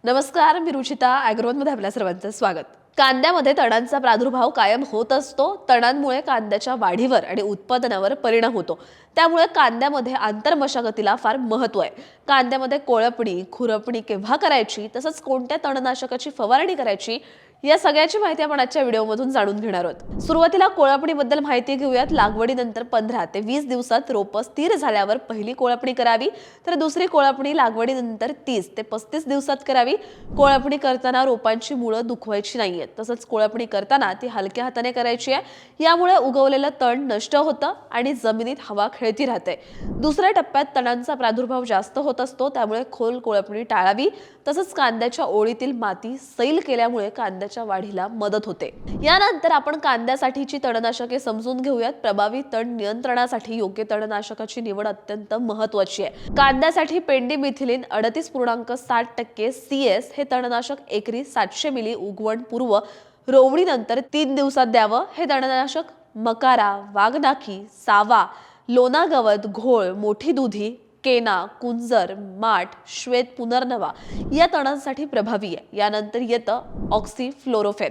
नमस्कार, मी रुचिता. ॲग्रोवनमध्ये आपल्या सर्वांचं स्वागत. कांद्यामध्ये तणांचा प्रादुर्भाव कायम होत असतो. तणांमुळे कांद्याच्या वाढीवर आणि उत्पादनावर परिणाम होतो. त्यामुळे कांद्यामध्ये आंतरमशागतीला फार महत्त्व आहे. कांद्यामध्ये कोळपणी, खुरपणी केव्हा करायची, तसंच कोणत्या तणनाशकाची फवारणी करायची, या सगळ्याची माहिती आपण आजच्या व्हिडिओमधून जाणून घेणार आहोत. सुरुवातीला कोळपणीबद्दल माहिती घेऊयात. लागवडीनंतर 15 ते 20 दिवसात रोपं स्थिर झाल्यावर पहिली कोळपणी करावी, तर दुसरी कोळपणी लागवडीनंतर 30 ते 35 दिवसात करावी. कोळपणी करताना रोपांची मुळं दुखवायची नाहीयेत. तसंच कोळपणी करताना ती हलक्या हाताने करायची आहे. यामुळे उगवलेलं तण नष्ट होतं आणि जमिनीत हवा खेळती राहते. दुसऱ्या टप्प्यात तणांचा प्रादुर्भाव जास्त होत असतो, त्यामुळे खोल कोळपणी टाळावी. तसंच कांद्याच्या ओळीतील माती सैल केल्यामुळे कांद्याच्या वाढीला मदत होते. यानंतर आपण कांद्यासाठीची तणनाशके समजून घेऊयात. प्रभावी तण नियंत्रणासाठी योग्य तणनाशकाची निवड अत्यंत महत्त्वाची आहे. कांद्यासाठी पेंडिमिथिलिन 38.7% CS हे तणनाशक एकरी 700 मिली उगवण पूर्व रोवणीनंतर 3 दिवसात द्यावं. हे तणनाशक मकारा, वाघनाखी, सावा, लोना गवत, घोळ, मोठी दुधी, केना, कुंजर, माठ, श्वेत पुनर्नवा या तणांसाठी प्रभावी आहे. यानंतर येतं ऑक्सीफ्लोरोफेन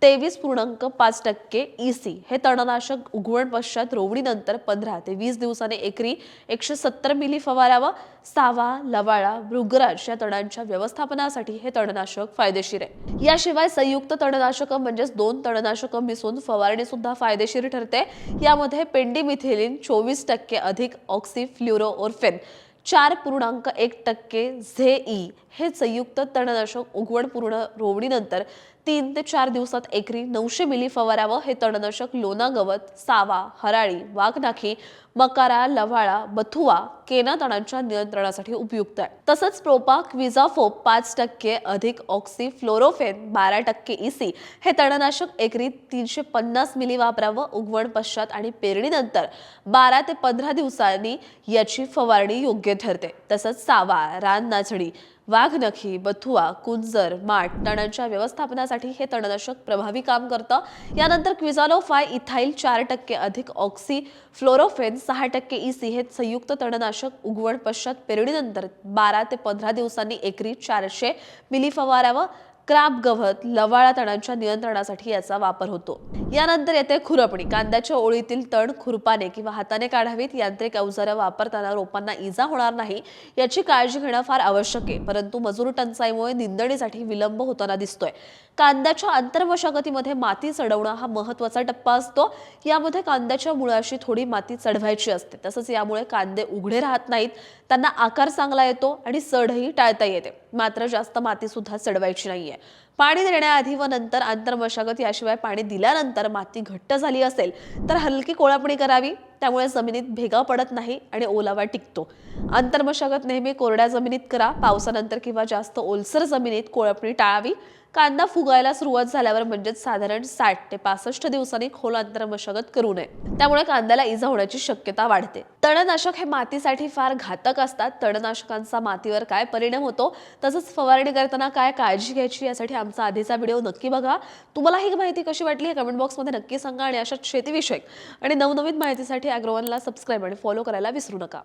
23.5% EC हे तणनाशक उगवण पश्चात रोवणीनंतर 15 ते 20 दिवसांनी एकरी 170 मिली फवारावं. सावा, लवाळा, भृगराज या तणांच्या व्यवस्थापनासाठी हे तणनाशक फायदेशीर आहे. याशिवाय संयुक्त तणनाशकं म्हणजेच 2 तणनाशकं मिसळून फवारणी सुद्धा फायदेशीर ठरते. यामध्ये पेंडिमिथिलिन 24% अधिक ऑक्सीफ्लोरोफेन 4.1% ZE हे संयुक्त तणनाशक उगवण पूर्ण रोवणीनंतर 3 ते 4 दिवसात एकरी 900 मिली फवारावं. हे तणनाशक लोना गवत, सावा, हराळी, वाघनाखी, मकारा, लव्हाळा, बथुआ, केना तणांच्या नियंत्रणासाठी उपयुक्त आहे. तसंच प्रोपाक्विझाफोप 5% अधिक ऑक्सीफ्लोरोफेन 12% EC हे तणनाशक एकरी 350 मिली वापरावं. उगवण पश्चात आणि पेरणीनंतर 12 ते 15 दिवसांनी याची फवारणी योग्य ठरते. तसंच सावा, रान नाचणी, वाघनखी, बथुआ, कुंजर, माठ तणांच्या व्यवस्थापनासाठी हे तणनाशक प्रभावी काम करतं. यानंतर क्विझालोफाय इथाइल 4% अधिक ऑक्सीफ्लोरोफेन 6% EC हे संयुक्त तणनाशक उगवण पश्चात पेरणीनंतर 12 ते 15 दिवसांनी एकरी 400 मिली फवारावं. क्राप गवत, लवाळा तणांच्या नियंत्रणासाठी याचा वापर होतो. यानंतर येते खुरपणी. कांद्याच्या ओळीतील तण खुरपाने किंवा हाताने काढावीत. यांत्रिक अवजारं वापरताना रोपांना इजा होणार नाही याची काळजी घेणं फार आवश्यक आहे. परंतु मजूर टंचाईमुळे निंदणीसाठी विलंब होताना दिसतोय. कांद्याच्या आंतरमशागतीमध्ये माती चढवणं हा महत्त्वाचा टप्पा असतो. यामध्ये कांद्याच्या मुळाशी थोडी माती चढवायची असते. तसंच यामुळे कांदे उघडे राहत नाहीत, त्यांना आकार चांगला येतो आणि सडही टाळता येते. मात्र जास्त माती सुद्धा चढवायची नाहीये. पाणी देण्याआधी व नंतर आंतरमशागत याशिवाय पाणी दिल्यानंतर माती घट्ट झाली असेल तर हलकी कोळपणी करावी. त्यामुळे जमिनीत भेगा पडत नाही आणि ओलावा टिकतो. आंतरमशागत नेहमी कोरड्या जमिनीत करा. पावसानंतर किंवा जास्त ओलसर जमिनीत कोळपणी टाळावी. कांदा फुगायला सुरुवात झाल्यावर म्हणजेच साधारण 60 ते 65 दिवसांनी खोल आंतरमशागत करू नये. त्यामुळे कांद्याला इजा होण्याची शक्यता वाढते. तणनाशक हे मातीसाठी फार घातक असतात. तणनाशकांचा मातीवर काय परिणाम होतो, तसंच फवारणी करताना काय काळजी घ्यायची यासाठी आमचा आधीचा व्हिडिओ नक्की बघा. तुम्हाला ही माहिती कशी वाटली हे कमेंट बॉक्समध्ये नक्की सांगा आणि अशाच शेतीविषयक आणि नवनवीन माहितीसाठी ॲग्रोवनला सबस्क्राईब आणि फॉलो करायला विसरू नका.